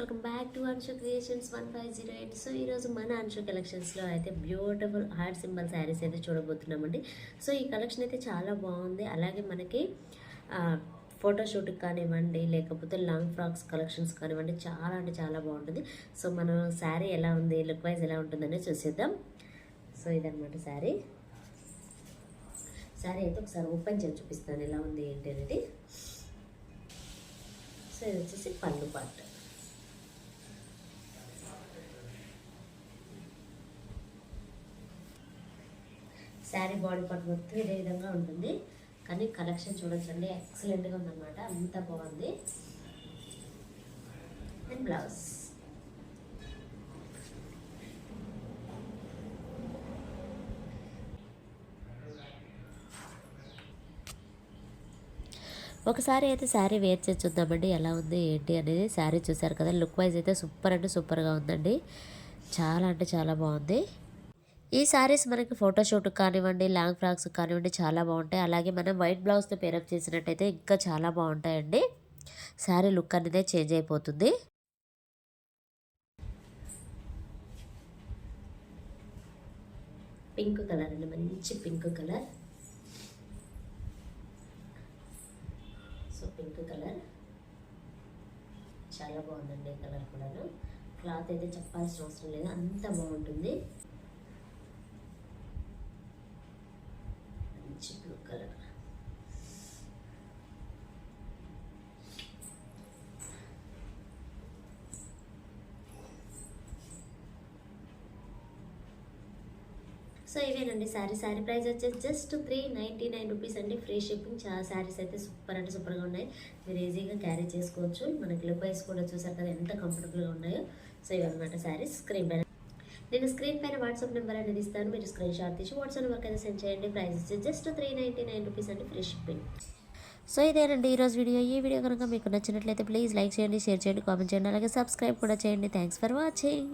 Welcome back to Anshu creations 1508. So ఈరోజు మన అన్షు కలెక్షన్స్లో అయితే బ్యూటిఫుల్ హార్ట్ సింబల్ శారీస్ అయితే చూడబోతున్నామండి. సో ఈ కలెక్షన్ అయితే చాలా బాగుంది. అలాగే మనకి ఫోటోషూట్కి కానివ్వండి, లేకపోతే లాంగ్ ఫ్రాక్స్ కలెక్షన్స్ కానివ్వండి, చాలా అంటే చాలా బాగుంటుంది. సో మన శారీ ఎలా ఉంది, లుక్ వైజ్ ఎలా ఉంటుందనే చూసేద్దాం. సో ఇదనమాట శారీ అయితే ఒకసారి ఓపెన్ చేసి చూపిస్తాను ఎలా ఉంది ఏంటి అనేది. సో ఇది వచ్చేసి పళ్ళు పార్ట్. శారీ బాడీ పార్ట్ మొత్తం ఇదే విధంగా ఉంటుంది, కానీ కలెక్షన్ చూడొచ్చండి, ఎక్సలెంట్గా ఉందన్నమాట, అంత బాగుంది. అండ్ బ్లౌజ్ ఒకసారి అయితే శారీ వేర్ చేసి చూద్దామండి ఎలా ఉంది ఏంటి అనేది. శారీ చూసారు కదా, లుక్ వైజ్ అయితే సూపర్ అంటే సూపర్గా ఉందండి, చాలా అంటే చాలా బాగుంది. ఈ శారీస్ మనకి ఫోటోషూట్ కానివ్వండి, లాంగ్ ఫ్రాక్స్ కానివ్వండి చాలా బాగుంటాయి. అలాగే మనం వైట్ బ్లౌజ్తో పేరప్ చేసినట్టయితే ఇంకా చాలా బాగుంటాయండి. శారీ లుక్ అనేది చేంజ్ అయిపోతుంది. పింక్ కలర్ అండి, మంచి pink colour. So pink colour చాలా బాగుందండి. కలర్ కూడా క్లాత్ అయితే చెప్పాల్సిన అవసరం లేదు, అంత బాగుంటుంది. మంచి బ్లూ కలర్. సో ఇవేనండి శారీ ప్రైస్ వచ్చేసి జస్ట్ 399 రూపీస్ అండి, ఫ్రీ షిప్పింగ్. చాలా శారీస్ అయితే సూపర్ అంటే సూపర్గా ఉన్నాయి, మీరు ఈజీగా క్యారీ చేసుకోవచ్చు. మనకి లుక్ వైస్ కూడా చూసారు కదా ఎంత కంఫర్టబుల్గా ఉన్నాయో. సో ఇవన్నమాట శారీస్. నేను స్క్రీన్ పైన వాట్సాప్ నెంబర్ అనేది ఇస్తాను, మీరు స్క్రీన్ షాట్ తీసి వాట్సాప్ నెంబర్కి అయితే సెండ్ చేయండి. ప్రైస్ వచ్చేసి జస్ట్ 399 రూపీస్ అండి, ఫ్రీ షిప్పింగ్. సో ఇదేనండి ఈరోజు వీడియో. ఈ వీడియో కనుక మీకు నచ్చినట్లయితే ప్లీజ్ లైక్ చేయండి, షేర్ చేయండి, కామెంట్ చేయండి, అలాగే సబ్స్క్రైబ్ కూడా చేయండి. Thanks for watching.